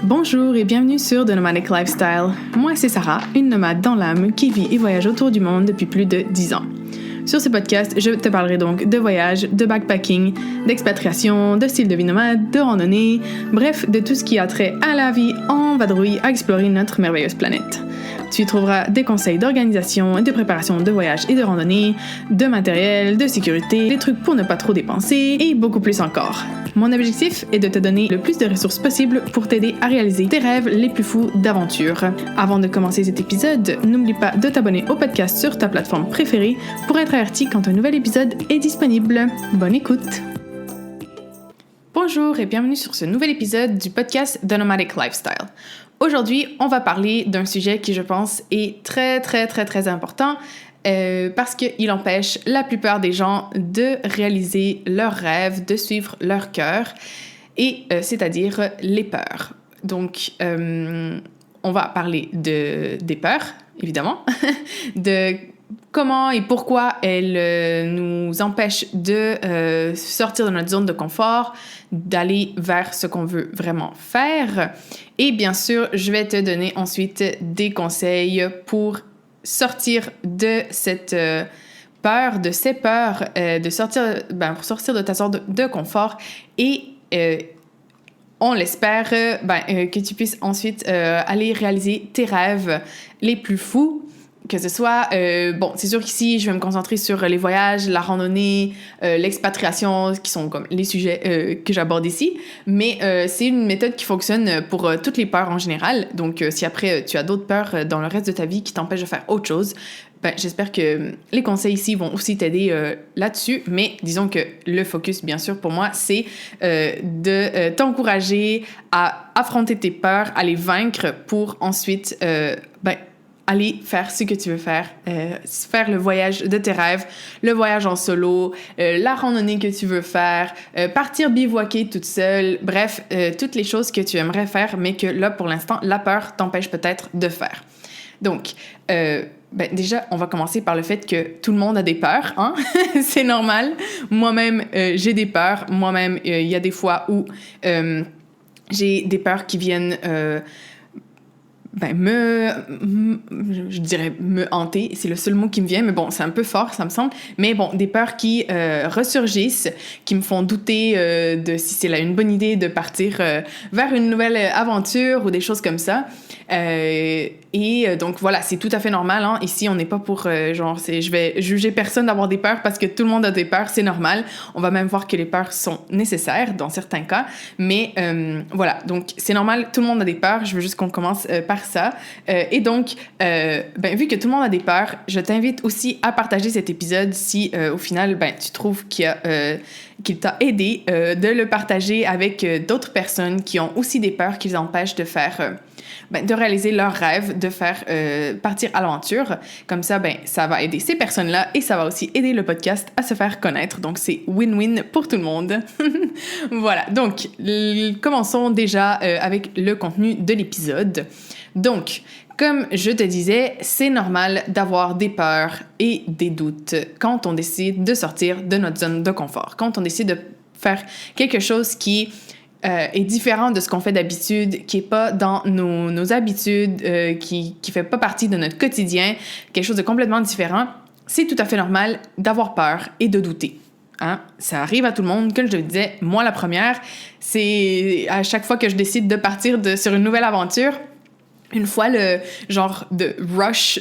Bonjour et bienvenue sur The Nomadic Lifestyle. Moi, c'est Sarah, une nomade dans l'âme qui vit et voyage autour du monde depuis plus de 10 ans. Sur ce podcast, je te parlerai donc de voyage, de backpacking, d'expatriation, de style de vie nomade, de randonnée, bref, de tout ce qui a trait à la vie en vadrouille à explorer notre merveilleuse planète. Tu y trouveras des conseils d'organisation et de préparation de voyage et de randonnée, de matériel, de sécurité, des trucs pour ne pas trop dépenser et beaucoup plus encore. Mon objectif est de te donner le plus de ressources possible pour t'aider à réaliser tes rêves les plus fous d'aventure. Avant de commencer cet épisode, n'oublie pas de t'abonner au podcast sur ta plateforme préférée pour être averti quand un nouvel épisode est disponible. Bonne écoute! Bonjour et bienvenue sur ce nouvel épisode du podcast The Nomadic Lifestyle. Aujourd'hui, on va parler d'un sujet qui, je pense, est très important parce qu'il empêche la plupart des gens de réaliser leurs rêves, de suivre leur cœur, et c'est-à-dire les peurs. Donc, on va parler des peurs, évidemment, de comment et pourquoi elles nous empêchent de sortir de notre zone de confort, d'aller vers ce qu'on veut vraiment faire. Et bien sûr, je vais te donner ensuite des conseils pour sortir de cette peur, de ces peurs, pour sortir de ta zone de confort et on l'espère que tu puisses ensuite aller réaliser tes rêves les plus fous. Que ce soit, c'est sûr qu'ici, je vais me concentrer sur les voyages, la randonnée, l'expatriation, qui sont comme les sujets que j'aborde ici. Mais c'est une méthode qui fonctionne pour toutes les peurs en général. Donc, si après, tu as d'autres peurs dans le reste de ta vie qui t'empêchent de faire autre chose, j'espère que les conseils ici vont aussi t'aider là-dessus. Mais disons que le focus, bien sûr, pour moi, c'est de t'encourager à affronter tes peurs, à les vaincre pour ensuite aller faire ce que tu veux faire le voyage de tes rêves, le voyage en solo, la randonnée que tu veux faire, partir bivouaquer toute seule, bref, toutes les choses que tu aimerais faire, mais que là, pour l'instant, la peur t'empêche peut-être de faire. Donc, déjà, on va commencer par le fait que tout le monde a des peurs, hein? C'est normal. Moi-même, j'ai des peurs. Moi-même, il y a des fois où j'ai des peurs qui viennent... je dirais me hanter, c'est le seul mot qui me vient, mais bon, c'est un peu fort, ça me semble. Mais bon, des peurs qui ressurgissent, qui me font douter de si c'est là une bonne idée de partir vers une nouvelle aventure ou des choses comme ça. Donc voilà, c'est tout à fait normal, hein. Ici, on n'est pas pour je vais juger personne d'avoir des peurs parce que tout le monde a des peurs, c'est normal. On va même voir que les peurs sont nécessaires dans certains cas. Mais voilà, donc c'est normal, tout le monde a des peurs. Je veux juste qu'on commence par ça. Et donc, vu que tout le monde a des peurs, je t'invite aussi à partager cet épisode si au final, tu trouves qu'il t'a aidé de le partager avec d'autres personnes qui ont aussi des peurs qui les empêchent de faire... de réaliser leurs rêves, de faire partir à l'aventure. Comme ça, ça va aider ces personnes-là et ça va aussi aider le podcast à se faire connaître. Donc, c'est win-win pour tout le monde. Voilà, donc, commençons déjà avec le contenu de l'épisode. Donc, comme je te disais, c'est normal d'avoir des peurs et des doutes quand on décide de sortir de notre zone de confort, quand on décide de faire quelque chose qui est différent de ce qu'on fait d'habitude, qui est pas dans nos habitudes, qui fait pas partie de notre quotidien, quelque chose de complètement différent. C'est tout à fait normal d'avoir peur et de douter. Hein? Ça arrive à tout le monde. Comme je le disais, moi la première, c'est à chaque fois que je décide de partir sur une nouvelle aventure, une fois le genre de rush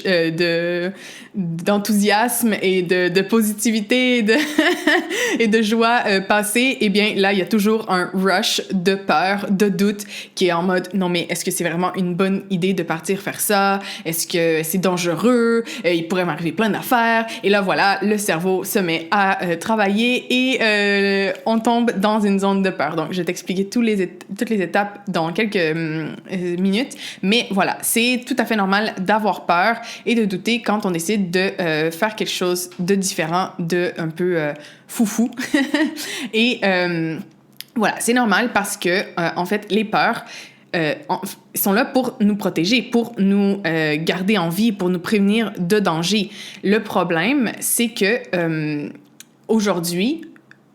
d'enthousiasme et de positivité et de joie passé, eh bien là, il y a toujours un rush de peur, de doute qui est en mode « Non, mais est-ce que c'est vraiment une bonne idée de partir faire ça? Est-ce que c'est dangereux? Il pourrait m'arriver plein d'affaires. » Et là, voilà, le cerveau se met à travailler et on tombe dans une zone de peur. Donc, je vais t'expliquer toutes les étapes dans quelques minutes, mais voilà, c'est tout à fait normal d'avoir peur et de douter quand on décide de faire quelque chose de différent, de un peu foufou. Et voilà, c'est normal parce que, en fait, les peurs sont là pour nous protéger, pour nous garder en vie, pour nous prévenir de danger. Le problème, c'est que aujourd'hui,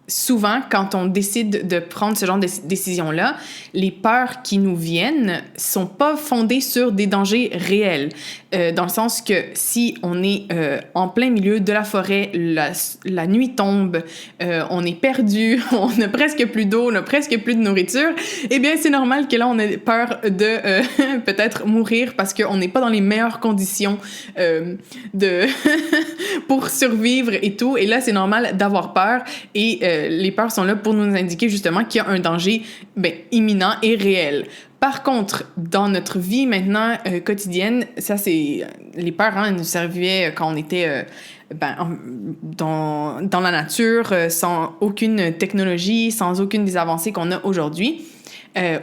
souvent, quand on décide de prendre ce genre de décision-là, les peurs qui nous viennent sont pas fondées sur des dangers réels. Dans le sens que si on est en plein milieu de la forêt, la nuit tombe, on est perdu, on a presque plus d'eau, on a presque plus de nourriture, eh bien, c'est normal que là, on ait peur de peut-être mourir parce qu'on n'est pas dans les meilleures conditions pour survivre et tout. Et là, c'est normal d'avoir peur. Et les peurs sont là pour nous indiquer justement qu'il y a un danger imminent et réel. Par contre, dans notre vie maintenant quotidienne, ça c'est les peurs, elles nous serviraient quand on était dans la nature, sans aucune technologie, sans aucune des avancées qu'on a aujourd'hui.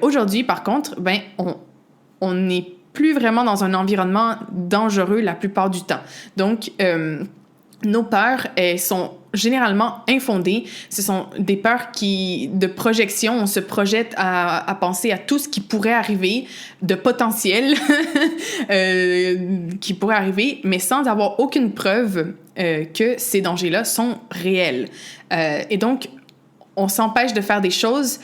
Aujourd'hui, par contre, on n'est plus vraiment dans un environnement dangereux la plupart du temps. Donc, nos peurs, elles sont généralement infondées. Ce sont des peurs de projection. On se projette à penser à tout ce qui pourrait arriver, de potentiel qui pourrait arriver, mais sans avoir aucune preuve que ces dangers-là sont réels. Et donc, on s'empêche de faire des choses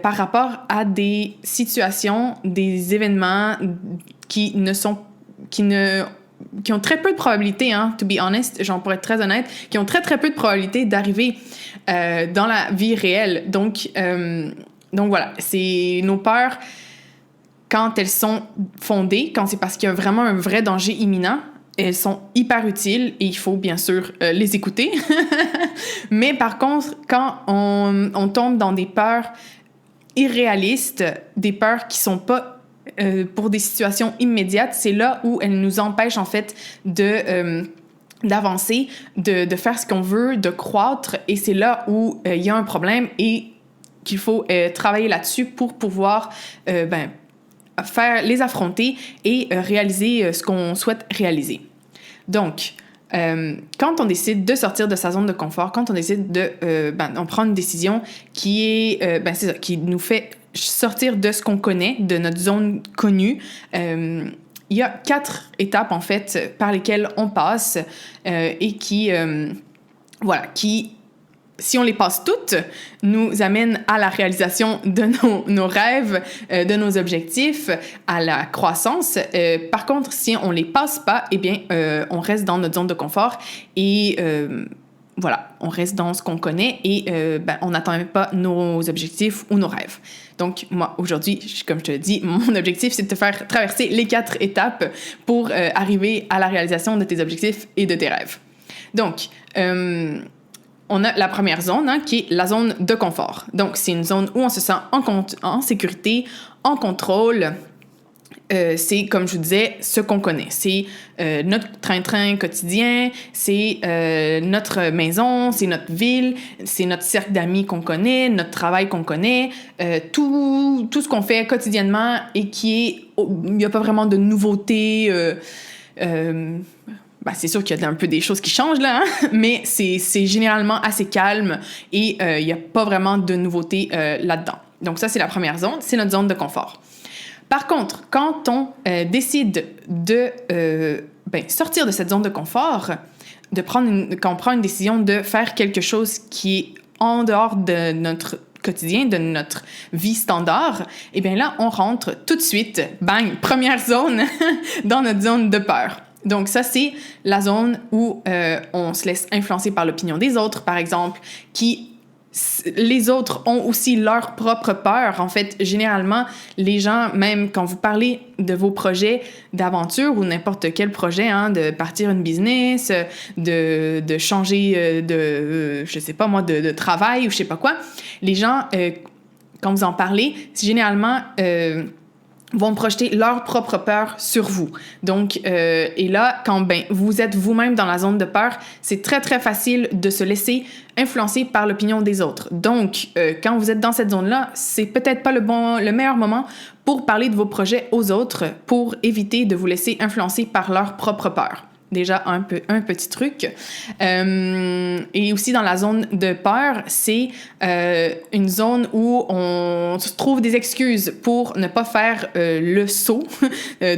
par rapport à des situations, des événements qui ont très peu de probabilité, to be honest, pour être très honnête, qui ont très, très peu de probabilité d'arriver dans la vie réelle. Donc voilà, c'est nos peurs, quand elles sont fondées, quand c'est parce qu'il y a vraiment un vrai danger imminent, elles sont hyper utiles et il faut bien sûr les écouter. Mais par contre, quand on tombe dans des peurs irréalistes, des peurs qui sont pas pour des situations immédiates, c'est là où elles nous empêchent en fait d'avancer, de faire ce qu'on veut, de croître, et c'est là où il y a un problème et qu'il faut travailler là-dessus pour pouvoir les affronter et réaliser ce qu'on souhaite réaliser. Donc, quand on décide de sortir de sa zone de confort, quand on décide on prend une décision qui est, c'est ça, qui nous fait sortir de ce qu'on connaît, de notre zone connue, il y a 4 étapes, en fait, par lesquelles on passe et qui, si on les passe toutes, nous amènent à la réalisation de nos rêves, de nos objectifs, à la croissance. Par contre, si on les passe pas, eh bien, on reste dans notre zone de confort et on reste dans ce qu'on connaît et on n'atteint même pas nos objectifs ou nos rêves. Donc, moi, aujourd'hui, comme je te le dis, mon objectif, c'est de te faire traverser les 4 étapes pour arriver à la réalisation de tes objectifs et de tes rêves. Donc, on a la première zone, qui est la zone de confort. Donc, c'est une zone où on se sent en sécurité, en contrôle. C'est, comme je vous disais, ce qu'on connaît. C'est notre train-train quotidien, c'est notre maison, c'est notre ville, c'est notre cercle d'amis qu'on connaît, notre travail qu'on connaît, tout ce qu'on fait quotidiennement et il n'y a pas vraiment de nouveautés. C'est sûr qu'il y a un peu des choses qui changent là, mais c'est généralement assez calme et il n'y a pas vraiment de nouveautés là-dedans. Donc ça, c'est la première zone, c'est notre zone de confort. Par contre, quand on décide de sortir de cette zone de confort, quand on prend une décision de faire quelque chose qui est en dehors de notre quotidien, de notre vie standard, eh bien là, on rentre tout de suite, bang, première zone, dans notre zone de peur. Donc ça, c'est la zone où on se laisse influencer par l'opinion des autres, par exemple, les autres ont aussi leur propre peur. En fait, généralement, les gens, même quand vous parlez de vos projets d'aventure ou n'importe quel projet, de partir une business, de changer de travail ou je sais pas quoi, les gens, quand vous en parlez, c'est généralement vont projeter leur propre peur sur vous. Donc, et là, quand vous êtes vous-même dans la zone de peur, c'est très, très facile de se laisser influencer par l'opinion des autres. Donc, quand vous êtes dans cette zone-là, c'est peut-être pas le meilleur moment pour parler de vos projets aux autres, pour éviter de vous laisser influencer par leur propre peur. déjà un petit truc. Et aussi dans la zone de peur, c'est une zone où on se trouve des excuses pour ne pas faire le saut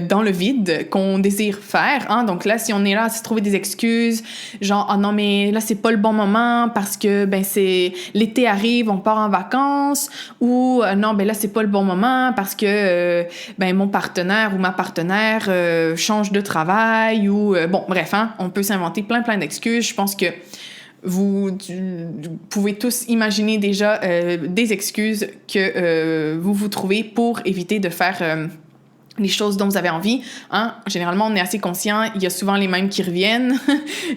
dans le vide qu'on désire faire. Hein? Donc là, si on est là à se trouver des excuses, genre « Ah non, mais là, c'est pas le bon moment parce que c'est l'été arrive, on part en vacances. » Ou « Non, là, c'est pas le bon moment parce que mon partenaire ou ma partenaire change de travail. » Ou bref, hein, on peut s'inventer plein d'excuses. Je pense que vous pouvez tous imaginer déjà des excuses que vous trouvez pour éviter de faire les choses dont vous avez envie. Hein? Généralement, on est assez conscient. Il y a souvent les mêmes qui reviennent.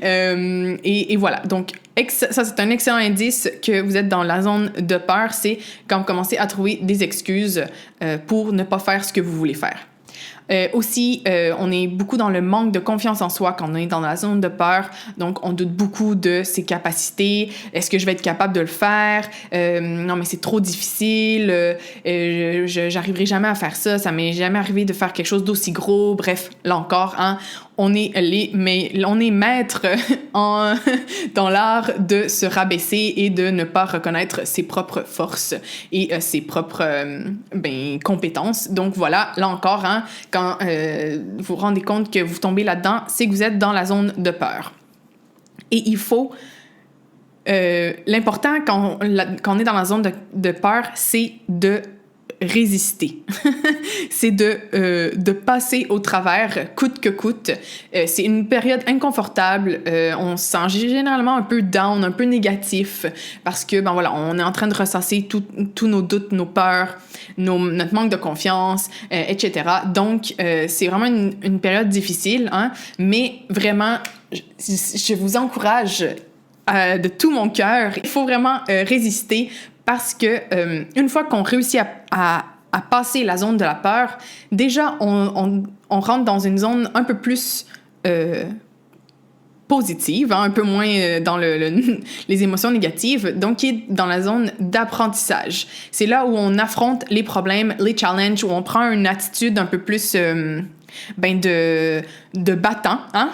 Et voilà. Donc, ça, c'est un excellent indice que vous êtes dans la zone de peur. C'est quand vous commencez à trouver des excuses pour ne pas faire ce que vous voulez faire. Aussi, on est beaucoup dans le manque de confiance en soi quand on est dans la zone de peur. Donc, on doute beaucoup de ses capacités. Est-ce que je vais être capable de le faire? Non, mais c'est trop difficile. J'arriverai jamais à faire ça. Ça m'est jamais arrivé de faire quelque chose d'aussi gros. Bref, là encore, hein, on est maître dans l'art de se rabaisser et de ne pas reconnaître ses propres forces et ses propres compétences. Donc voilà, là encore, hein, quand vous vous rendez compte que vous tombez là-dedans, c'est que vous êtes dans la zone de peur. Et il faut... l'important quand on est dans la zone de peur, c'est de résister. C'est de passer au travers coûte que coûte. C'est une période inconfortable. On se sent généralement un peu down, un peu négatif parce que, on est en train de ressasser tous nos doutes, nos peurs, notre manque de confiance, etc. Donc, c'est vraiment une période difficile, hein, mais vraiment, je vous encourage de tout mon cœur. Il faut vraiment résister parce que une fois qu'on réussit à passer la zone de la peur, déjà, on rentre dans une zone un peu plus positive, hein, un peu moins dans les émotions négatives, donc qui est dans la zone d'apprentissage. C'est là où on affronte les problèmes, les challenges, où on prend une attitude un peu plus... de battant, hein?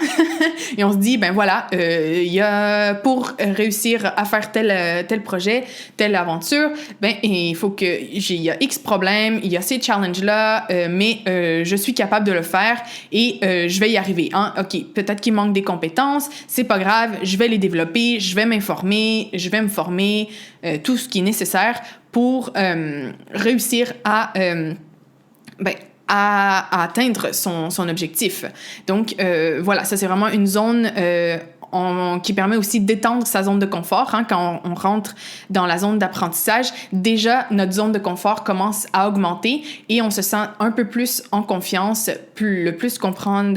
Et on se dit, il y a pour réussir à faire tel projet, telle aventure, il faut il y a X problèmes, il y a ces challenges-là, mais je suis capable de le faire et je vais y arriver, hein? OK, peut-être qu'il manque des compétences, c'est pas grave, je vais les développer, je vais m'informer, je vais me former, tout ce qui est nécessaire pour réussir à atteindre son objectif. Donc, voilà, ça, c'est vraiment une zone qui permet aussi d'étendre sa zone de confort. Hein, quand on rentre dans la zone d'apprentissage, déjà, notre zone de confort commence à augmenter et on se sent un peu plus en confiance, le plus qu'on prend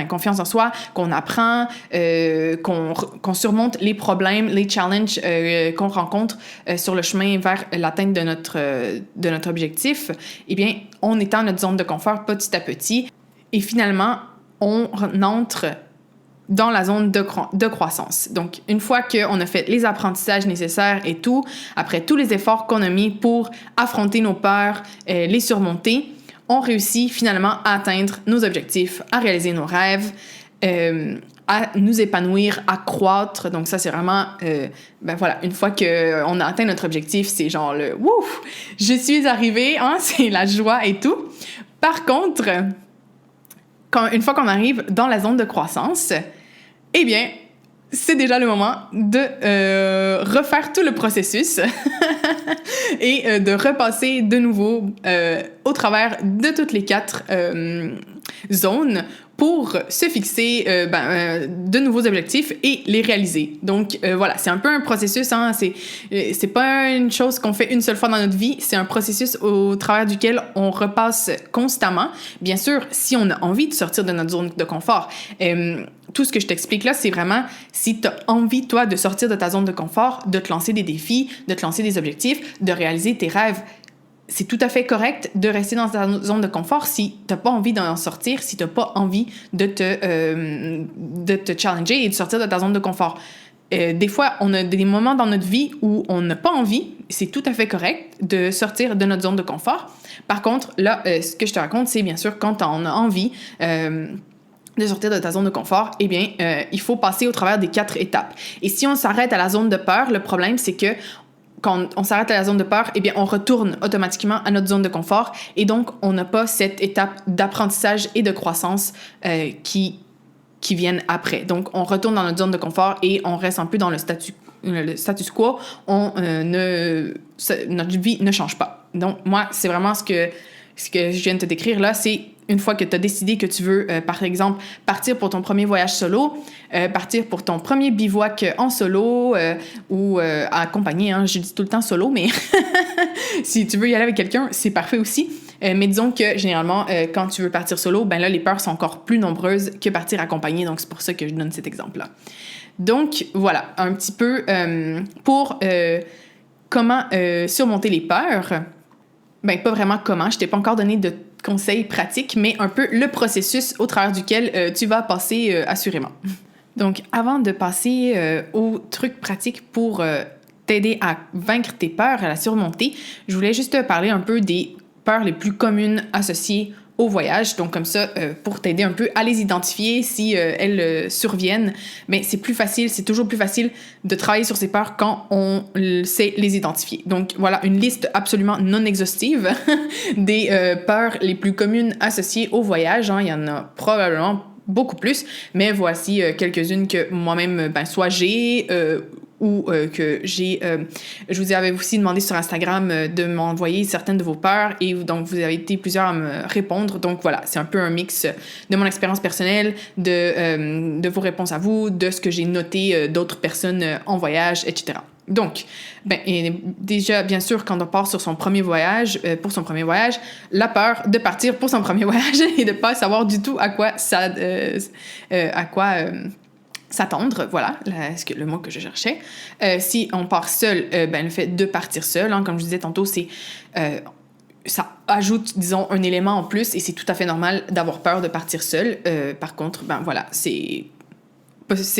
confiance en soi, qu'on apprend, qu'on surmonte les problèmes, les challenges qu'on rencontre sur le chemin vers l'atteinte de notre objectif, eh bien, on étend notre zone de confort petit à petit et finalement, on entre dans la zone de croissance. Donc, une fois qu'on a fait les apprentissages nécessaires et tout, après tous les efforts qu'on a mis pour affronter nos peurs, les surmonter, on réussit finalement à atteindre nos objectifs, à réaliser nos rêves, à nous épanouir, à croître. Donc ça, c'est vraiment... une fois qu'on a atteint notre objectif, c'est genre le « Wouf! Je suis arrivée! » hein, c'est la joie et tout. Par contre, une fois qu'on arrive dans la zone de croissance, eh bien, c'est déjà le moment de refaire tout le processus et de repasser de nouveau au travers de toutes les 4 zones pour se fixer de nouveaux objectifs et les réaliser. Donc, voilà, c'est un peu un processus, hein, c'est pas une chose qu'on fait une seule fois dans notre vie, c'est un processus au travers duquel on repasse constamment. Bien sûr, si on a envie de sortir de notre zone de confort, tout ce que je t'explique là, c'est vraiment si tu as envie, toi, de sortir de ta zone de confort, de te lancer des défis, de te lancer des objectifs, de réaliser tes rêves. C'est tout à fait correct de rester dans ta zone de confort si tu n'as pas envie d'en sortir, si tu n'as pas envie de te challenger et de sortir de ta zone de confort. Des fois, on a des moments dans notre vie où on n'a pas envie, c'est tout à fait correct de sortir de notre zone de confort. Par contre, là, ce que je te raconte, c'est bien sûr quand on a envie de sortir de ta zone de confort, eh bien, il faut passer au travers des 4 étapes. Et si on s'arrête à la zone de peur, le problème, c'est que quand on s'arrête à la zone de peur, eh bien, on retourne automatiquement à notre zone de confort et donc, on n'a pas cette étape d'apprentissage et de croissance qui viennent après. Donc, on retourne dans notre zone de confort et on reste un peu dans le status quo. Notre vie ne change pas. Donc, moi, c'est vraiment ce que je viens de te décrire là, c'est une fois que tu as décidé que tu veux, par exemple, partir pour ton premier voyage solo, partir pour ton premier bivouac en solo ou accompagné, hein, je dis tout le temps solo, mais si tu veux y aller avec quelqu'un, c'est parfait aussi. Mais disons que généralement, quand tu veux partir solo, ben là, les peurs sont encore plus nombreuses que partir accompagné, donc c'est pour ça que je donne cet exemple-là. Donc, voilà, un petit peu pour comment surmonter les peurs. Ben, pas vraiment comment, je t'ai pas encore donné de conseils pratiques, mais un peu le processus au travers duquel tu vas passer assurément. Donc, avant de passer aux trucs pratiques pour t'aider à vaincre tes peurs, à la surmonter, je voulais juste te parler un peu des peurs les plus communes associées au voyage. Donc, comme ça, pour t'aider un peu à les identifier si elles surviennent, mais c'est plus facile, c'est toujours plus facile de travailler sur ces peurs quand on sait les identifier. Donc, voilà une liste absolument non exhaustive des peurs les plus communes associées au voyage. Hein. Il y en a probablement beaucoup plus, mais voici quelques-unes que moi-même, soit j'ai ou que j'ai... je vous avais aussi demandé sur Instagram de m'envoyer certaines de vos peurs et donc vous avez été plusieurs à me répondre. Donc voilà, c'est un peu un mix de mon expérience personnelle, de vos réponses à vous, de ce que j'ai noté d'autres personnes en voyage, etc. Donc, déjà, bien sûr, quand on part sur son premier voyage, pour son premier voyage, la peur de partir pour son premier voyage et de pas savoir du tout à quoi s'attendre, voilà, le mot que je cherchais. Si on part seul, le fait de partir seul, hein, comme je disais tantôt, c'est... ça ajoute, disons, un élément en plus et c'est tout à fait normal d'avoir peur de partir seul. Par contre, voilà, c'est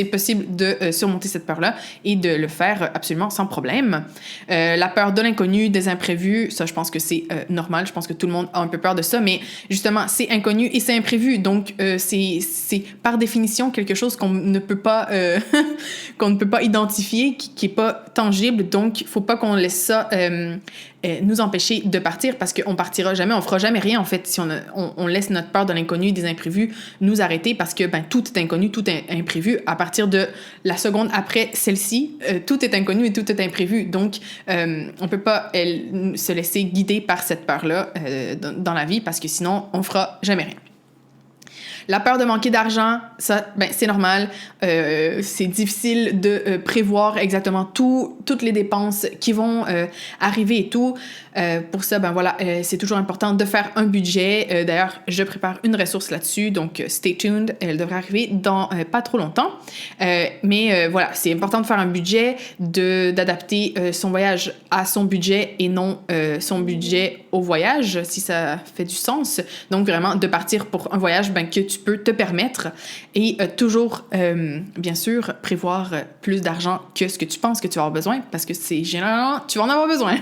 possible de surmonter cette peur-là et de le faire absolument sans problème. La peur de l'inconnu, des imprévus, ça, je pense que c'est normal. Je pense que tout le monde a un peu peur de ça, mais justement, c'est inconnu et c'est imprévu. Donc, c'est par définition quelque chose qu'on ne peut pas identifier, qui est pas tangible. Donc, il faut pas qu'on laisse ça nous empêcher de partir parce qu'on partira jamais, on fera jamais rien en fait si on laisse notre peur de l'inconnu, des imprévus nous arrêter parce que tout est inconnu, tout est imprévu. À partir de la seconde après celle-ci, tout est inconnu et tout est imprévu. Donc, on peut pas se laisser guider par cette peur-là dans la vie parce que sinon, on fera jamais rien. La peur de manquer d'argent, ça, c'est normal. C'est difficile de prévoir exactement toutes les dépenses qui vont arriver et tout. Pour ça, c'est toujours important de faire un budget. D'ailleurs, je prépare une ressource là-dessus, donc stay tuned. Elle devrait arriver dans pas trop longtemps. Mais voilà, c'est important de faire un budget, d'adapter son voyage à son budget et non son budget au voyage, si ça fait du sens. Donc, vraiment, de partir pour un voyage que tu peux te permettre et toujours, bien sûr, prévoir plus d'argent que ce que tu penses que tu vas avoir besoin parce que c'est généralement, tu vas en avoir besoin.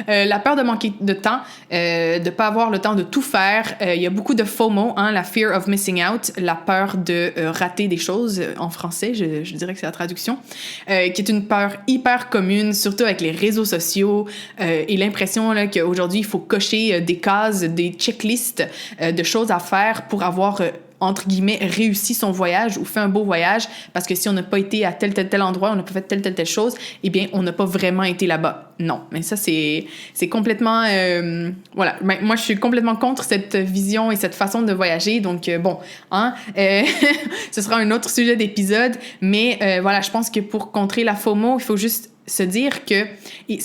La peur de manquer de temps, de pas avoir le temps de tout faire. Il y a beaucoup de FOMO, hein, la fear of missing out, la peur de rater des choses en français, je dirais que c'est la traduction, qui est une peur hyper commune, surtout avec les réseaux sociaux et l'impression là, qu'aujourd'hui, il faut cocher des cases, des checklists de choses à faire pour avoir entre guillemets, réussi son voyage ou fait un beau voyage parce que si on n'a pas été à tel endroit, on n'a pas fait telle chose, eh bien, on n'a pas vraiment été là-bas. Non, mais ça, c'est complètement... voilà, moi, je suis complètement contre cette vision et cette façon de voyager, donc ce sera un autre sujet d'épisode, mais voilà, je pense que pour contrer la FOMO, il faut juste se dire et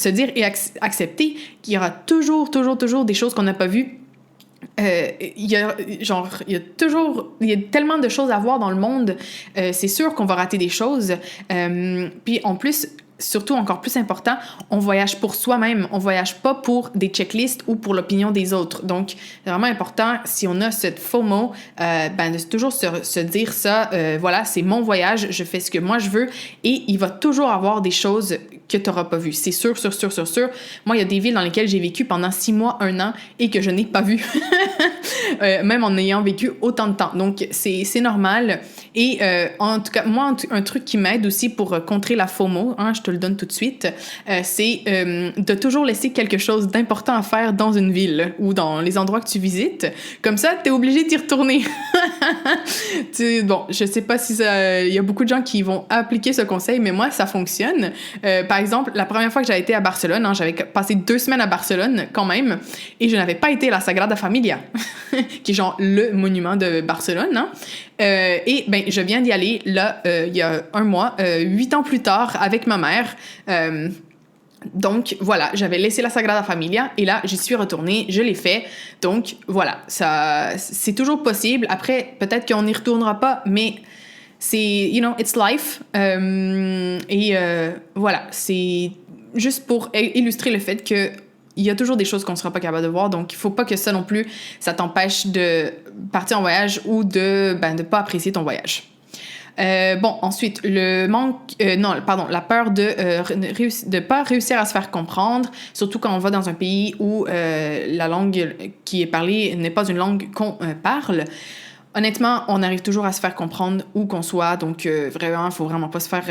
accepter qu'il y aura toujours des choses qu'on n'a pas vues. Il y a tellement de choses à voir dans le monde, c'est sûr qu'on va rater des choses. Puis en plus, surtout encore plus important, on voyage pour soi-même, on voyage pas pour des checklists ou pour l'opinion des autres. Donc, c'est vraiment important, si on a cette FOMO, de toujours se dire ça, voilà, c'est mon voyage, je fais ce que moi je veux, et il va toujours avoir des choses que tu n'auras pas vues. C'est sûr. Moi, il y a des villes dans lesquelles j'ai vécu pendant 6 mois, 1 an, et que je n'ai pas vu, même en ayant vécu autant de temps. Donc, c'est normal. Et en tout cas, moi, un truc qui m'aide aussi pour contrer la FOMO, je te le donne tout de suite, c'est de toujours laisser quelque chose d'important à faire dans une ville ou dans les endroits que tu visites. Comme ça, t'es obligé d'y retourner. Bon, je sais pas si il y a beaucoup de gens qui vont appliquer ce conseil, mais moi, ça fonctionne. Par exemple, la première fois que j'avais été à Barcelone, j'avais passé 2 semaines à Barcelone quand même, et je n'avais pas été à la Sagrada Familia, qui est genre le monument de Barcelone, et je viens d'y aller là il y a 1 mois, 8 ans plus tard, avec ma mère. Donc voilà, j'avais laissé la Sagrada Familia et là j'y suis retournée, je l'ai fait. Donc voilà, ça c'est toujours possible. Après peut-être qu'on n'y retournera pas, mais c'est it's life. Voilà, c'est juste pour illustrer le fait que il y a toujours des choses qu'on ne sera pas capable de voir, donc il ne faut pas que ça non plus, ça t'empêche de partir en voyage ou de pas apprécier ton voyage. Ensuite, la peur de pas réussir à se faire comprendre, surtout quand on va dans un pays où la langue qui est parlée n'est pas une langue qu'on parle. Honnêtement, on arrive toujours à se faire comprendre où qu'on soit, donc vraiment, il faut vraiment pas se faire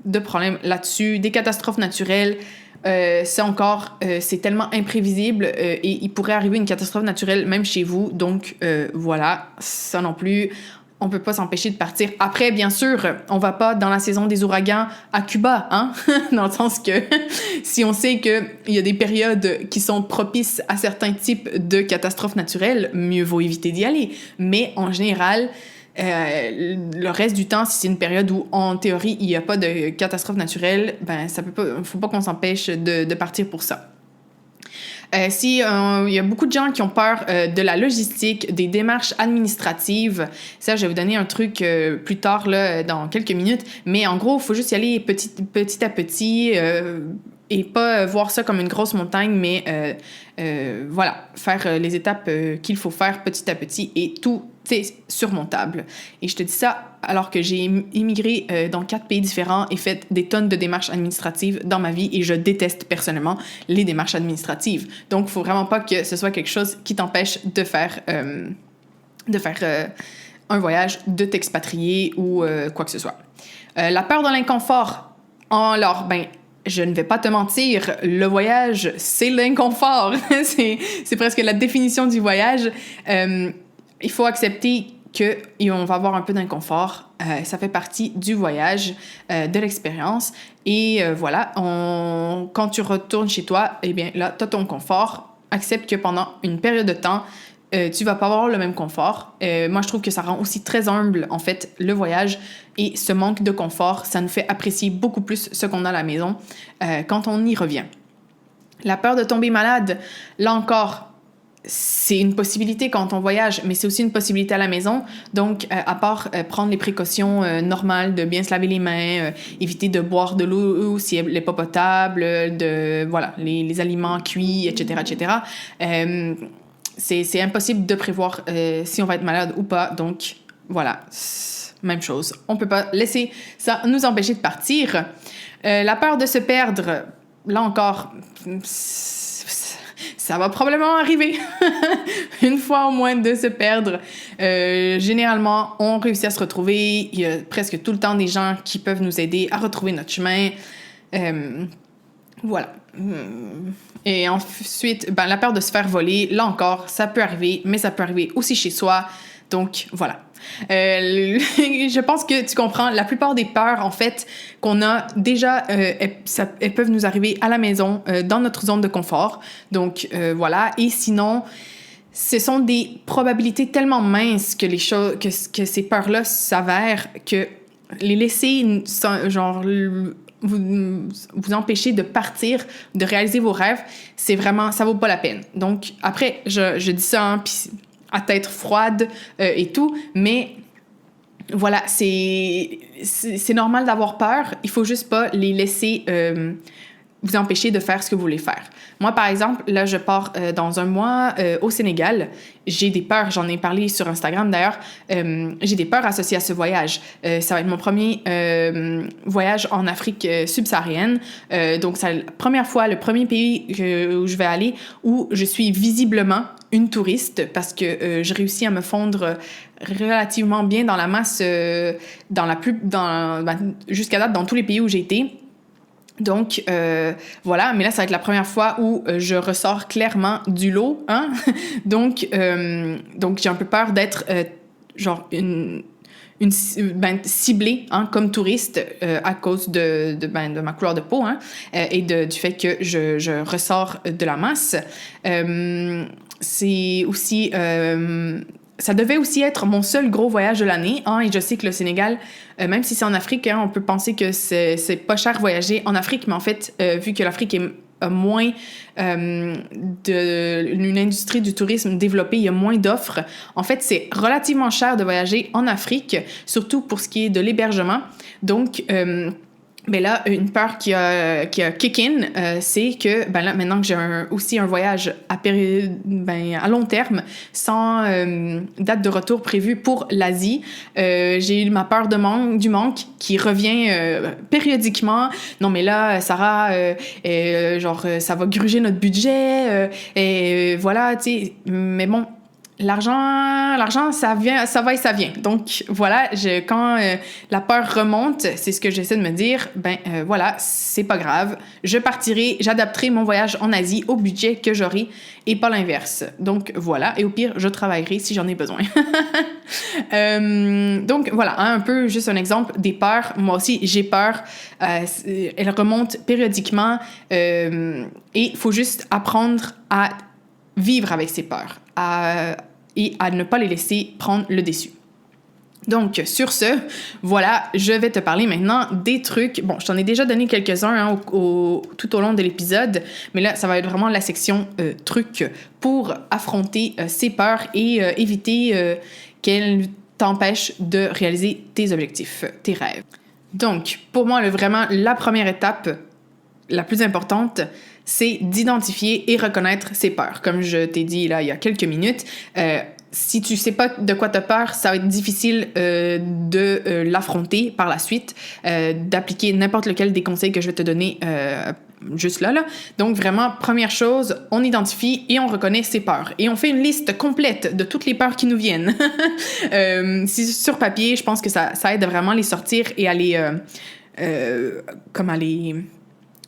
de problème là-dessus. Des catastrophes naturelles, ça encore, c'est tellement imprévisible et il pourrait arriver une catastrophe naturelle même chez vous, donc voilà, ça non plus, on peut pas s'empêcher de partir. Après, bien sûr, on va pas dans la saison des ouragans à Cuba, dans le sens que si on sait qu'il y a des périodes qui sont propices à certains types de catastrophes naturelles, mieux vaut éviter d'y aller. Mais en général, le reste du temps, si c'est une période où, en théorie, il n'y a pas de catastrophe naturelle, ça peut pas, faut pas qu'on s'empêche de partir pour ça. Il y a beaucoup de gens qui ont peur de la logistique, des démarches administratives. Ça, je vais vous donner un truc plus tard, là, dans quelques minutes. Mais en gros, il faut juste y aller petit à petit et pas voir ça comme une grosse montagne, mais voilà, faire les étapes qu'il faut faire petit à petit et tout, c'est surmontable. Et je te dis ça alors que j'ai immigré dans 4 pays différents et fait des tonnes de démarches administratives dans ma vie et je déteste personnellement les démarches administratives. Donc, il faut vraiment pas que ce soit quelque chose qui t'empêche de faire un voyage, de t'expatrier ou quoi que ce soit. La peur de l'inconfort. Alors, je ne vais pas te mentir, le voyage, c'est l'inconfort. c'est presque la définition du voyage. Il faut accepter qu'on va avoir un peu d'inconfort. Ça fait partie du voyage, de l'expérience. Et voilà, quand tu retournes chez toi, eh bien là, tu as ton confort. Accepte que pendant une période de temps, tu vas pas avoir le même confort. Moi, je trouve que ça rend aussi très humble, en fait, le voyage. Et ce manque de confort, ça nous fait apprécier beaucoup plus ce qu'on a à la maison quand on y revient. La peur de tomber malade, là encore, c'est une possibilité quand on voyage, mais c'est aussi une possibilité à la maison. Donc, à part prendre les précautions normales de bien se laver les mains, éviter de boire de l'eau si elle n'est pas potable, les aliments cuits, etc., c'est impossible de prévoir si on va être malade ou pas. Donc, voilà, même chose. On peut pas laisser ça nous empêcher de partir. La peur de se perdre, là encore, ça va probablement arriver une fois au moins de se perdre. Généralement, on réussit à se retrouver. Il y a presque tout le temps des gens qui peuvent nous aider à retrouver notre chemin. Voilà. Et ensuite, la peur de se faire voler, là encore, ça peut arriver, mais ça peut arriver aussi chez soi. Donc, voilà. Je pense que tu comprends, la plupart des peurs, en fait, qu'on a déjà, elles peuvent nous arriver à la maison, dans notre zone de confort. Donc, voilà. Et sinon, ce sont des probabilités tellement minces que que ces peurs-là s'avèrent que les laisser, genre, vous empêcher de partir, de réaliser vos rêves, c'est vraiment, ça vaut pas la peine. Donc, après, je dis ça, puis à tête froide et tout, mais voilà, c'est normal d'avoir peur. Il faut juste pas les laisser vous empêcher de faire ce que vous voulez faire. Moi, par exemple, là, je pars dans un mois au Sénégal. J'ai des peurs, j'en ai parlé sur Instagram d'ailleurs. J'ai des peurs associées à ce voyage. Ça va être mon premier voyage en Afrique subsaharienne. Donc, c'est la première fois, le premier pays où je vais aller où je suis visiblement une touriste parce que j'ai réussi à me fondre relativement bien dans la masse jusqu'à date dans tous les pays où j'ai été. Donc, voilà. Mais là, ça va être la première fois où je ressors clairement du lot, hein? Donc, j'ai un peu peur d'être, ciblée, hein, comme touriste, à cause de ma couleur de peau, hein, et du fait que je ressors de la masse. C'est aussi... ça devait aussi être mon seul gros voyage de l'année, hein, et je sais que le Sénégal, même si c'est en Afrique, hein, on peut penser que c'est pas cher voyager en Afrique, mais en fait, vu que l'Afrique a moins une industrie du tourisme développée, il y a moins d'offres. En fait, c'est relativement cher de voyager en Afrique, surtout pour ce qui est de l'hébergement. Donc, ben là, une peur qui a kick in, c'est que là, maintenant que j'ai aussi un voyage à long terme, sans date de retour prévue pour l'Asie, j'ai eu ma peur du manque qui revient périodiquement. Non, mais là, Sarah, ça va gruger notre budget, et voilà, tu sais. Mais bon, l'argent, ça va et ça vient. Donc, voilà, quand la peur remonte, c'est ce que j'essaie de me dire, voilà, c'est pas grave. Je partirai, j'adapterai mon voyage en Asie au budget que j'aurai et pas l'inverse. Donc, voilà. Et au pire, je travaillerai si j'en ai besoin. Donc, voilà, hein, un peu juste un exemple des peurs. Moi aussi, j'ai peur. Elles remontent périodiquement. Et il faut juste apprendre à vivre avec ses peurs et à ne pas les laisser prendre le dessus. Donc, sur ce, voilà, je vais te parler maintenant des trucs. Bon, je t'en ai déjà donné quelques-uns hein, tout au long de l'épisode, mais là, ça va être vraiment la section trucs pour affronter ces peurs et éviter qu'elles t'empêchent de réaliser tes objectifs, tes rêves. Donc, pour moi, vraiment, la première étape, la plus importante, c'est d'identifier et reconnaître ses peurs. Comme je t'ai dit là il y a quelques minutes, si tu sais pas de quoi t'as peur, ça va être difficile de l'affronter par la suite, d'appliquer n'importe lequel des conseils que je vais te donner juste là. Donc vraiment, première chose, on identifie et on reconnaît ses peurs. Et on fait une liste complète de toutes les peurs qui nous viennent. Si sur papier, je pense que ça aide à vraiment les sortir et à les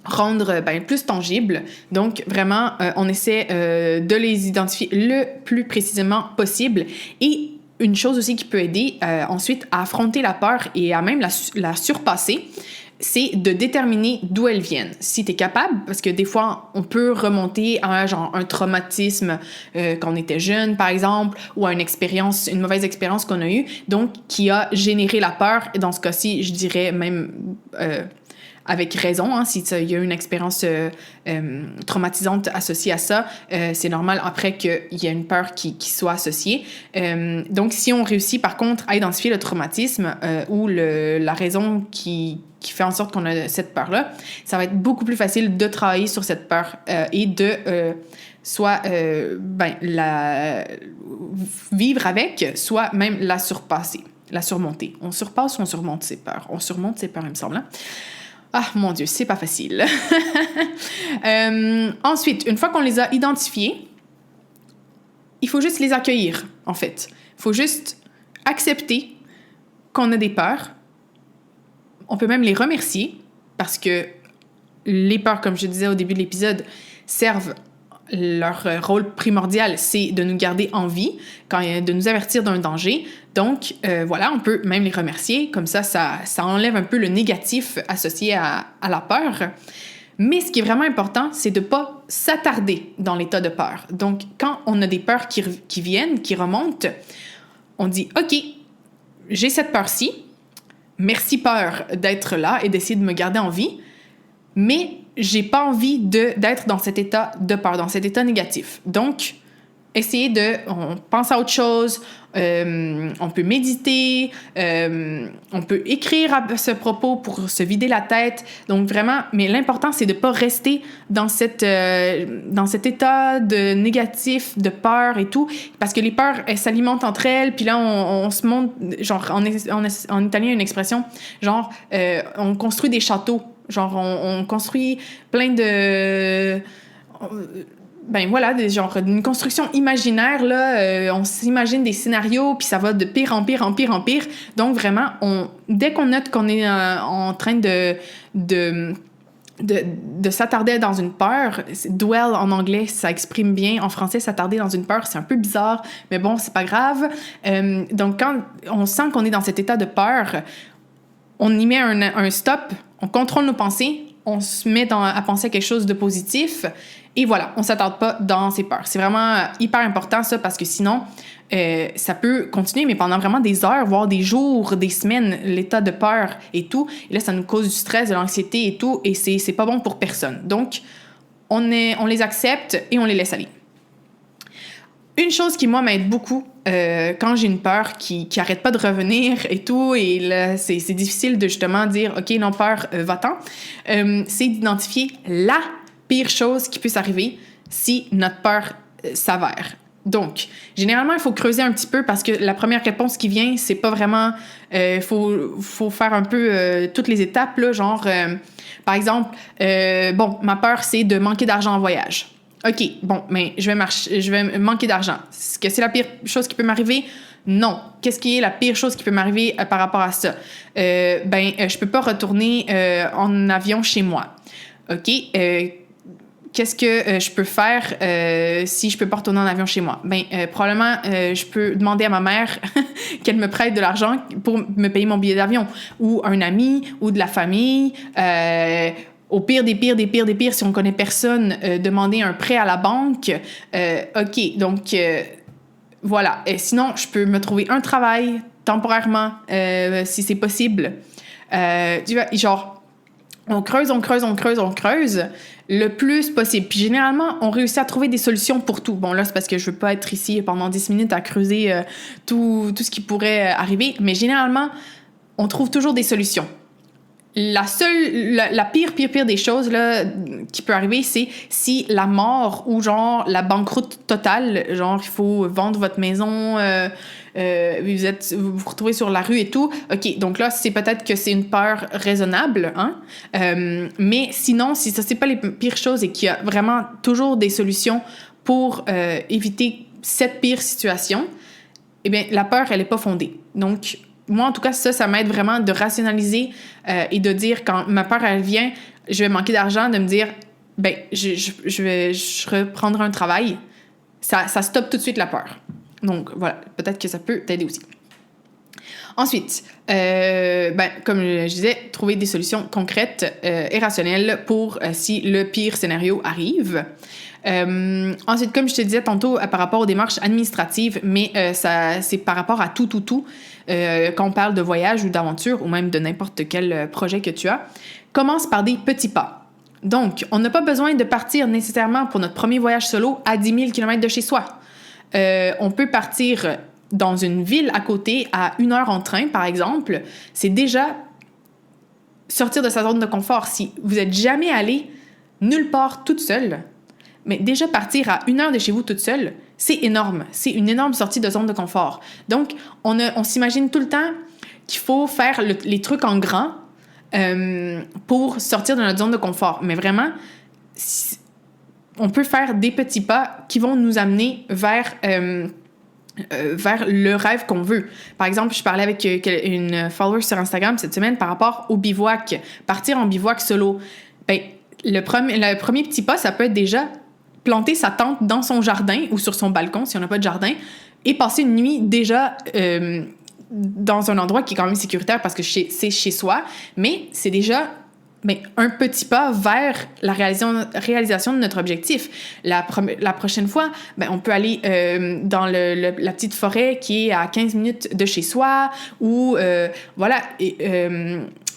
rendre plus tangible. Donc, vraiment, on essaie de les identifier le plus précisément possible. Et une chose aussi qui peut aider ensuite à affronter la peur et à même la surpasser, c'est de déterminer d'où elles viennent. Si tu es capable, parce que des fois, on peut remonter à un traumatisme quand on était jeune, par exemple, ou à une mauvaise expérience qu'on a eue, donc qui a généré la peur. Et dans ce cas-ci, je dirais même... avec raison, hein, si il y a une expérience traumatisante associée à ça, c'est normal après qu'il y ait une peur qui soit associée. Donc, si on réussit par contre à identifier le traumatisme ou la raison qui fait en sorte qu'on a cette peur-là, ça va être beaucoup plus facile de travailler sur cette peur et de soit la vivre avec, soit même la surpasser, la surmonter. On surpasse ou on surmonte ses peurs? On surmonte ses peurs, il me semble, hein? Ah, mon Dieu, c'est pas facile. Ensuite, une fois qu'on les a identifiés, il faut juste les accueillir, en fait. Il faut juste accepter qu'on a des peurs. On peut même les remercier parce que les peurs, comme je disais au début de l'épisode, servent leur rôle primordial, c'est de nous garder en vie, de nous avertir d'un danger. Donc, voilà, on peut même les remercier. Comme ça enlève un peu le négatif associé à la peur. Mais ce qui est vraiment important, c'est de ne pas s'attarder dans l'état de peur. Donc, quand on a des peurs qui viennent, qui remontent, on dit « OK, j'ai cette peur-ci. Merci peur d'être là et d'essayer de me garder en vie. Mais j'ai pas envie d'être dans cet état de peur, dans cet état négatif. Donc, on pense à autre chose, on peut méditer, on peut écrire à ce propos pour se vider la tête. Donc vraiment, mais l'important, c'est de pas rester dans cet état de négatif, de peur et tout, parce que les peurs, elles s'alimentent entre elles, puis là, on se monte, genre, en italien, il y a une expression, genre, on construit des châteaux, genre, on construit plein de... Ben voilà, une construction imaginaire, là, on s'imagine des scénarios, puis ça va de pire en pire, en pire, en pire. Donc vraiment, dès qu'on note qu'on est en train de s'attarder dans une peur, dwell en anglais, ça exprime bien. En français, s'attarder dans une peur, c'est un peu bizarre, mais bon, c'est pas grave. Donc quand on sent qu'on est dans cet état de peur, on y met un stop, on contrôle nos pensées, on se met à penser à quelque chose de positif, et voilà, on s'attarde pas dans ses peurs. C'est vraiment hyper important, ça, parce que sinon, ça peut continuer, mais pendant vraiment des heures, voire des jours, des semaines, l'état de peur et tout. Et là, ça nous cause du stress, de l'anxiété et tout, et c'est pas bon pour personne. Donc, on les accepte et on les laisse aller. Une chose qui, moi, m'aide beaucoup quand j'ai une peur qui arrête pas de revenir et tout, et là, c'est difficile de justement dire « OK, non, peur, va-t'en », c'est d'identifier la pire chose qui puisse arriver si notre peur s'avère. Donc, généralement, il faut creuser un petit peu parce que la première réponse qui vient, c'est pas vraiment... faut faire un peu toutes les étapes, là, genre, par exemple, bon, ma peur, c'est de manquer d'argent en voyage. OK, bon, mais je vais manquer d'argent. Est-ce que c'est la pire chose qui peut m'arriver? Non. Qu'est-ce qui est la pire chose qui peut m'arriver par rapport à ça? Je peux pas retourner en avion chez moi. OK, qu'est-ce que je peux faire si je peux pas retourner en avion chez moi? Probablement, je peux demander à ma mère qu'elle me prête de l'argent pour me payer mon billet d'avion. Ou un ami, ou de la famille. Au pire des pires, si on connaît personne, demander un prêt à la banque. OK, donc voilà. Et sinon, je peux me trouver un travail temporairement, si c'est possible. Tu vois, genre, on creuse le plus possible. Puis généralement, on réussit à trouver des solutions pour tout. Bon, là, c'est parce que je veux pas être ici pendant 10 minutes à creuser tout ce qui pourrait arriver. Mais généralement, on trouve toujours des solutions. La pire des choses là, qui peut arriver, c'est si la mort ou genre la banqueroute totale, genre il faut vendre votre maison, vous vous retrouvez sur la rue et tout. OK, donc là, c'est peut-être que c'est une peur raisonnable, hein? Mais sinon, si ça, c'est pas les pires choses et qu'il y a vraiment toujours des solutions pour éviter cette pire situation, eh bien, la peur, elle est pas fondée. Donc, moi, en tout cas, ça m'aide vraiment de rationaliser et de dire, quand ma peur, elle vient, je vais manquer d'argent, de me dire, je reprendrai un travail. Ça stoppe tout de suite la peur. Donc, voilà, peut-être que ça peut t'aider aussi. Ensuite, comme je disais, trouver des solutions concrètes et rationnelles pour si le pire scénario arrive. Ensuite, comme je te disais tantôt, par rapport aux démarches administratives, mais c'est par rapport à tout, quand on parle de voyage ou d'aventure, ou même de n'importe quel projet que tu as, commence par des petits pas. Donc, on n'a pas besoin de partir nécessairement pour notre premier voyage solo à 10 000 km de chez soi. On peut partir dans une ville à côté, à 1 heure en train, par exemple. C'est déjà sortir de sa zone de confort. Si vous n'êtes jamais allé nulle part toute seule, mais déjà partir à 1 heure de chez vous toute seule, c'est énorme. C'est une énorme sortie de zone de confort. Donc, on s'imagine tout le temps qu'il faut faire les trucs en grand pour sortir de notre zone de confort. Mais vraiment, on peut faire des petits pas qui vont nous amener vers le rêve qu'on veut. Par exemple, je parlais avec une follower sur Instagram cette semaine par rapport au bivouac. Partir en bivouac solo. Le premier petit pas, ça peut être déjà planter sa tente dans son jardin ou sur son balcon, si on n'a pas de jardin, et passer une nuit déjà dans un endroit qui est quand même sécuritaire parce que c'est chez soi, mais c'est déjà un petit pas vers la réalisation de notre objectif. La prochaine fois, on peut aller dans la petite forêt qui est à 15 minutes de chez soi, ou voilà,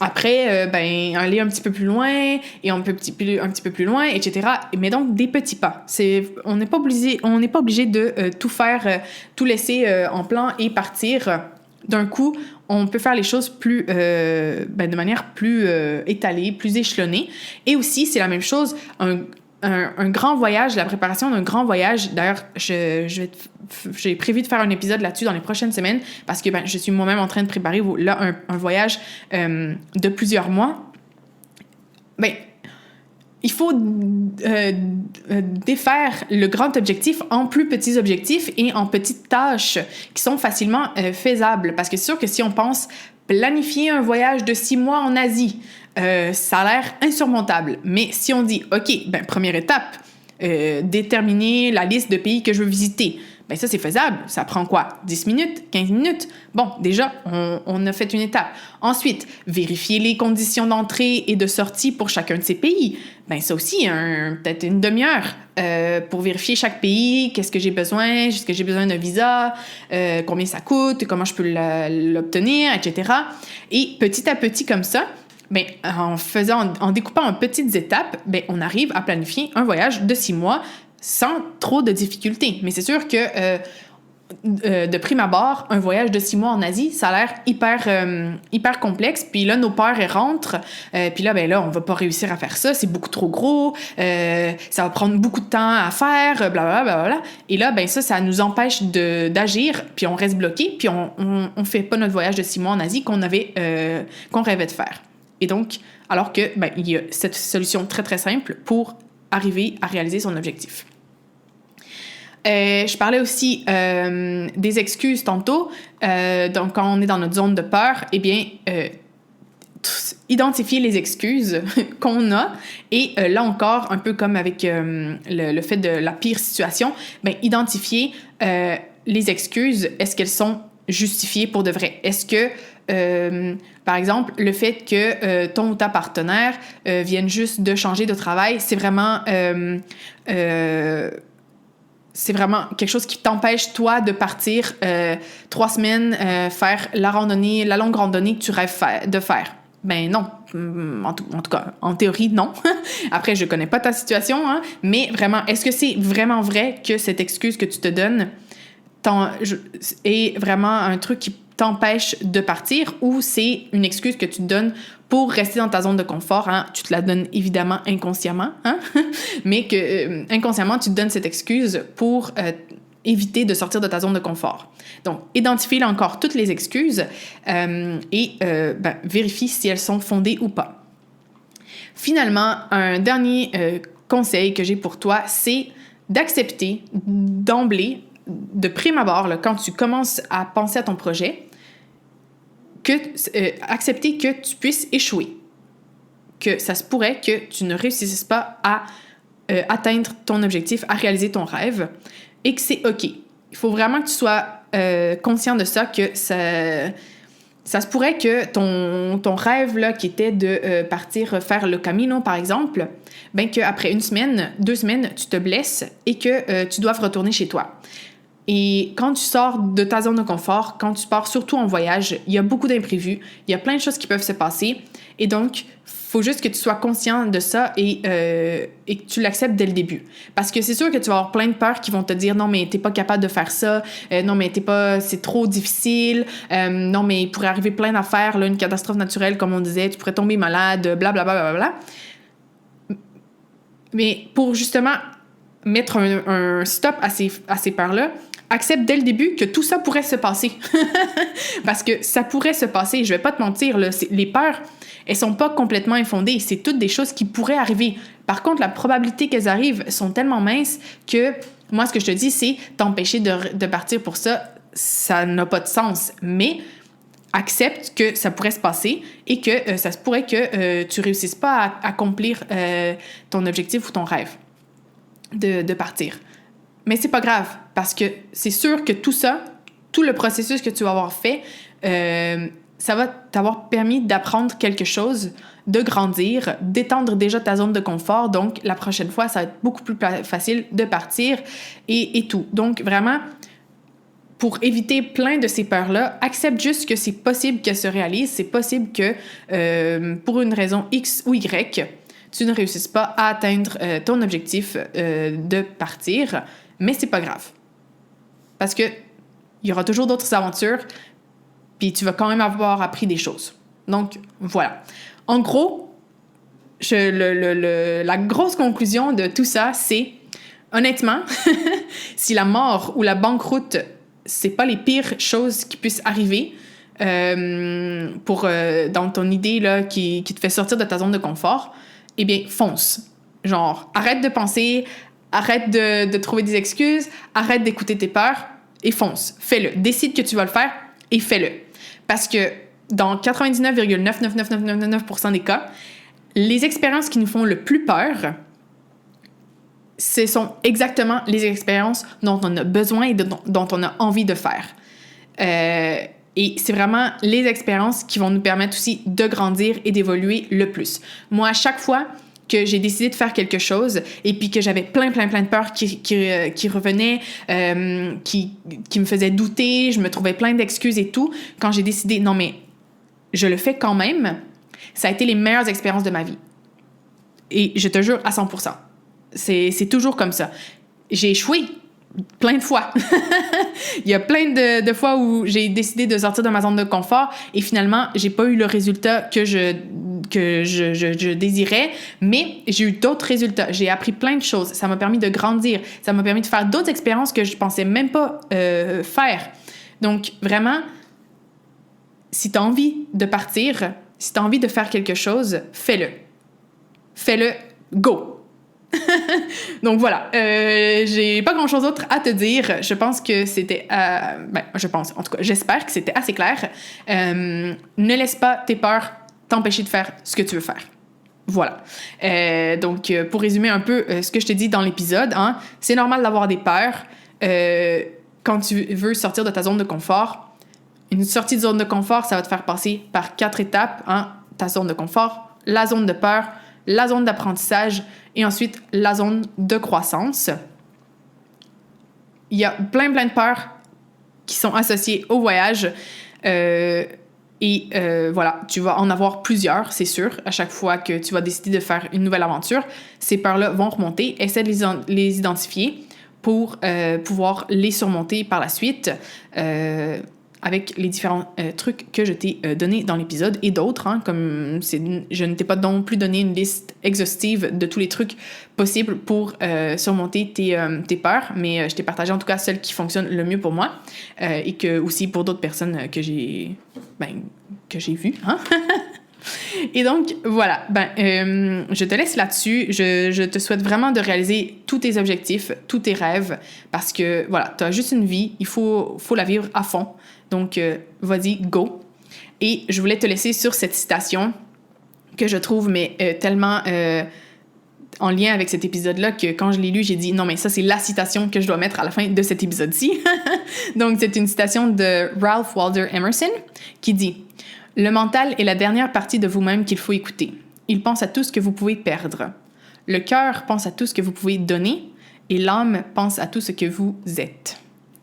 Après, aller un petit peu plus loin, et un petit peu plus loin, etc. Mais donc, des petits pas. On n'est pas obligé de tout faire, tout laisser en plan et partir d'un coup. On peut faire les choses plus, de manière plus étalée, plus échelonnée. Et aussi, c'est la même chose, un grand voyage, la préparation d'un grand voyage. D'ailleurs, j'ai prévu de faire un épisode là-dessus dans les prochaines semaines parce que je suis moi-même en train de préparer là un voyage de plusieurs mois. Il faut défaire le grand objectif en plus petits objectifs et en petites tâches qui sont facilement faisables. Parce que c'est sûr que si on pense planifier un voyage de 6 mois en Asie, ça a l'air insurmontable. Mais si on dit, OK, première étape, déterminer la liste de pays que je veux visiter, ça, c'est faisable. Ça prend quoi? 10 minutes? 15 minutes? Bon, déjà, on a fait une étape. Ensuite, vérifier les conditions d'entrée et de sortie pour chacun de ces pays. Ça aussi, peut-être une demi-heure pour vérifier chaque pays. Qu'est-ce que j'ai besoin? Est-ce que j'ai besoin d'un visa? Combien ça coûte? Comment je peux l'obtenir? Etc. Et petit à petit, comme ça, en découpant en petites étapes, on arrive à planifier un voyage de 6 mois sans trop de difficultés. Mais c'est sûr que de prime abord, un voyage de 6 mois en Asie, ça a l'air hyper complexe. Puis là, nos peurs, elles rentrent. Puis là, on va pas réussir à faire ça. C'est beaucoup trop gros. Ça va prendre beaucoup de temps à faire, blablabla. Et là, ça nous empêche d'agir. Puis on reste bloqué. Puis on fait pas notre voyage de 6 mois en Asie qu'on rêvait de faire. Et donc, alors que il y a cette solution très, très simple pour arriver à réaliser son objectif. Je parlais aussi des excuses tantôt. Donc, quand on est dans notre zone de peur, identifier les excuses qu'on a. Et là encore, un peu comme avec le fait de la pire situation, identifier les excuses. Est-ce qu'elles sont justifiées pour de vrai? Est-ce que, par exemple, le fait que ton ou ta partenaire vienne juste de changer de travail, c'est vraiment quelque chose qui t'empêche, toi, de partir 3 semaines faire la longue randonnée que tu rêves de faire. Non. En tout cas, en théorie, non. Après, je connais pas ta situation, hein, mais vraiment, est-ce que c'est vraiment vrai que cette excuse que tu te donnes est vraiment un truc qui t'empêche de partir, ou c'est une excuse que tu te donnes pour rester dans ta zone de confort, hein? Tu te la donnes évidemment inconsciemment, hein? Mais que inconsciemment, tu te donnes cette excuse pour éviter de sortir de ta zone de confort. Donc, identifie là encore toutes les excuses et vérifie si elles sont fondées ou pas. Finalement, un dernier conseil que j'ai pour toi, c'est d'accepter d'emblée, de prime abord, là, quand tu commences à penser à ton projet, accepter que tu puisses échouer, que ça se pourrait que tu ne réussisses pas à atteindre ton objectif, à réaliser ton rêve, et que c'est OK. Il faut vraiment que tu sois conscient de ça, que ça se pourrait que ton rêve, là, qui était de partir faire le Camino, par exemple, qu'après 1 semaine, 2 semaines, tu te blesses et que tu doives retourner chez toi. Et quand tu sors de ta zone de confort, quand tu pars surtout en voyage, il y a beaucoup d'imprévus, il y a plein de choses qui peuvent se passer. Et donc, il faut juste que tu sois conscient de ça et que tu l'acceptes dès le début. Parce que c'est sûr que tu vas avoir plein de peurs qui vont te dire « Non, mais t'es pas capable de faire ça. Non, mais c'est trop difficile. Non, mais il pourrait arriver plein d'affaires, là, une catastrophe naturelle, comme on disait. Tu pourrais tomber malade, blablabla. » Mais pour justement mettre un stop à ces peurs-là, accepte dès le début que tout ça pourrait se passer. Parce que ça pourrait se passer. Je vais pas te mentir, là, les peurs, elles sont pas complètement infondées. C'est toutes des choses qui pourraient arriver. Par contre, la probabilité qu'elles arrivent sont tellement minces que moi, ce que je te dis, c'est t'empêcher de partir pour ça. Ça n'a pas de sens. Mais accepte que ça pourrait se passer et que ça se pourrait que tu réussisses pas à accomplir ton objectif ou ton rêve de partir. Mais c'est pas grave, parce que c'est sûr que tout ça, tout le processus que tu vas avoir fait, ça va t'avoir permis d'apprendre quelque chose, de grandir, d'étendre déjà ta zone de confort. Donc, la prochaine fois, ça va être beaucoup plus facile de partir et tout. Donc, vraiment, pour éviter plein de ces peurs-là, accepte juste que c'est possible qu'elles se réalisent, c'est possible que pour une raison X ou Y, tu ne réussisses pas à atteindre ton objectif de partir, mais c'est pas grave. Parce que il y aura toujours d'autres aventures, puis tu vas quand même avoir appris des choses. Donc, voilà. En gros, la grosse conclusion de tout ça, c'est, honnêtement, si la mort ou la banqueroute, c'est pas les pires choses qui puissent arriver dans ton idée là, qui te fait sortir de ta zone de confort, eh bien, fonce. Genre, arrête de penser, arrête de trouver des excuses, arrête d'écouter tes peurs et fonce. Fais-le. Décide que tu vas le faire et fais-le. Parce que dans 99,99999% des cas, les expériences qui nous font le plus peur, ce sont exactement les expériences dont on a besoin et dont on a envie de faire. Et c'est vraiment les expériences qui vont nous permettre aussi de grandir et d'évoluer le plus. Moi, à chaque fois que j'ai décidé de faire quelque chose et puis que j'avais plein de peurs qui revenaient, qui me faisaient douter, je me trouvais plein d'excuses et tout, quand j'ai décidé, non mais je le fais quand même, ça a été les meilleures expériences de ma vie. Et je te jure, à 100%. C'est toujours comme ça. J'ai échoué plein de fois. Il y a plein de fois où j'ai décidé de sortir de ma zone de confort et finalement, j'ai pas eu le résultat que je désirais, mais j'ai eu d'autres résultats. J'ai appris plein de choses. Ça m'a permis de grandir. Ça m'a permis de faire d'autres expériences que je pensais même pas faire. Donc, vraiment, si tu as envie de partir, si tu as envie de faire quelque chose, fais-le. Fais-le, go! Donc voilà, j'ai pas grand-chose d'autre à te dire. Je pense que c'était... en tout cas, j'espère que c'était assez clair. Ne laisse pas tes peurs t'empêcher de faire ce que tu veux faire. Voilà. Donc, pour résumer un peu ce que je t'ai dit dans l'épisode, hein, c'est normal d'avoir des peurs quand tu veux sortir de ta zone de confort. Une sortie de zone de confort, ça va te faire passer par 4 étapes. Hein, ta zone de confort, la zone de peur, la zone d'apprentissage et ensuite la zone de croissance. Il y a plein de peurs qui sont associées au voyage voilà, tu vas en avoir plusieurs, c'est sûr, à chaque fois que tu vas décider de faire une nouvelle aventure. Ces peurs-là vont remonter. Essaie de les identifier pour pouvoir les surmonter par la suite avec les différents trucs que je t'ai donnés dans l'épisode et d'autres, hein, comme je ne t'ai pas non plus donné une liste exhaustive de tous les trucs possibles pour surmonter tes peurs, mais je t'ai partagé en tout cas celles qui fonctionnent le mieux pour moi et que aussi pour d'autres personnes que j'ai vues. Hein? Et donc, voilà, je te laisse là-dessus. Je te souhaite vraiment de réaliser tous tes objectifs, tous tes rêves, parce que, voilà, tu as juste une vie, il faut la vivre à fond. Donc, vas-y, go. Et je voulais te laisser sur cette citation que je trouve tellement en lien avec cet épisode-là que quand je l'ai lu, j'ai dit « Non, mais ça, c'est la citation que je dois mettre à la fin de cet épisode-ci. » Donc, c'est une citation de Ralph Waldo Emerson qui dit « Le mental est la dernière partie de vous-même qu'il faut écouter. Il pense à tout ce que vous pouvez perdre. Le cœur pense à tout ce que vous pouvez donner et l'âme pense à tout ce que vous êtes. »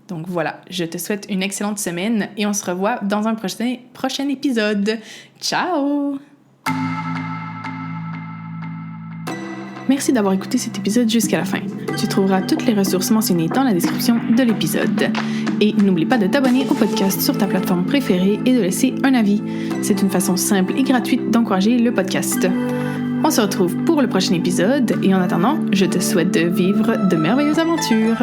Donc voilà, je te souhaite une excellente semaine et on se revoit dans un prochain épisode. Ciao! Merci d'avoir écouté cet épisode jusqu'à la fin. Tu trouveras toutes les ressources mentionnées dans la description de l'épisode. Et n'oublie pas de t'abonner au podcast sur ta plateforme préférée et de laisser un avis. C'est une façon simple et gratuite d'encourager le podcast. On se retrouve pour le prochain épisode et en attendant, je te souhaite de vivre de merveilleuses aventures.